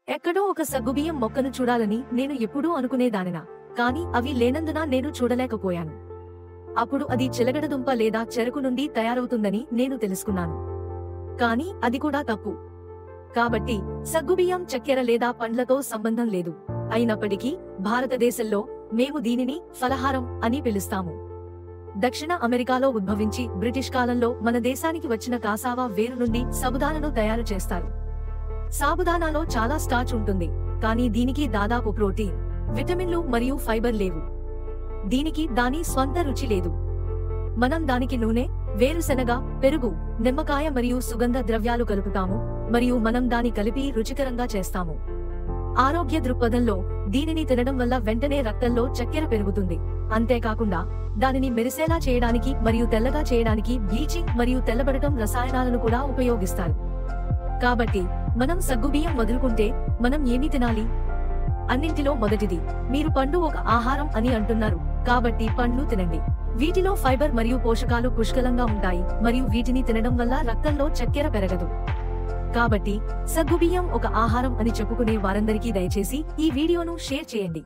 ఎక్కడో ఒక సగ్గుబియ్యం మొక్కను చూడాలని నేను ఎప్పుడూ అనుకునేదానినా, కానీ అవి లేనందున నేను చూడలేకపోయాను. అప్పుడు అది చిలగడదుంప లేదా చెరకు నుండి తయారవుతుందని నేను తెలుసుకున్నాను. కానీ అది కూడా తప్పు. కాబట్టి సగ్గుబియ్యం చక్కెర లేదా పండ్లతో సంబంధం లేదు. అయినప్పటికీ భారతదేశంలో మేము దీనిని ఫలహారం అని పిలుస్తాము. దక్షిణ అమెరికాలో ఉద్భవించి బ్రిటిష్ కాలంలో మన దేశానికి వచ్చిన కాసావా వేరు నుండి సాబుదానాను తయారు చేస్తారు. సాబుదానాలో చాలా స్టార్చ్ ఉంటుంది, కానీ దీనికి దాదాపు ప్రోటీన్, విటమిన్లు మరియు ఫైబర్ లేవు. దీనికి దాని స్వంత రుచి లేదు. మనం దానికి నూనె, వేరుశెనగ, పెరుగు, నిమ్మకాయ మరియు సుగంధ ద్రవ్యాలు కలుపుతాము, మరియు మనం దాని కలిపి రుచికరంగా చేస్తాము. ఆరోగ్య దృక్పథంలో దీనిని తినడం వల్ల వెంటనే రక్తంలో చక్కెర పెరుగుతుంది. అంతేకాకుండా దానిని మెరిసేలా చేయడానికి మరియు తెల్లగా చేయడానికి బ్లీచింగ్ మరియు తెల్లబడటం రసాయనాలను కూడా ఉపయోగిస్తారు. కాబట్టి మనం సగ్గుబియ్యం వదులుకుంటే మనం ఏమి తినాలి? అన్నింటిలో మొదటిది, మీరు పండు ఒక ఆహారం అని అంటున్నారు, కాబట్టి పండ్లు తినండి. వీటిలో ఫైబర్ మరియు పోషకాలు పుష్కలంగా ఉంటాయి, మరియు వీటిని తినడం వల్ల రక్తంలో చక్కెర పెరగదు. కాబట్టి సగ్గుబియ్యం ఒక ఆహారం అని చెప్పుకునే వారందరికీ దయచేసి ఈ వీడియోను షేర్ చేయండి.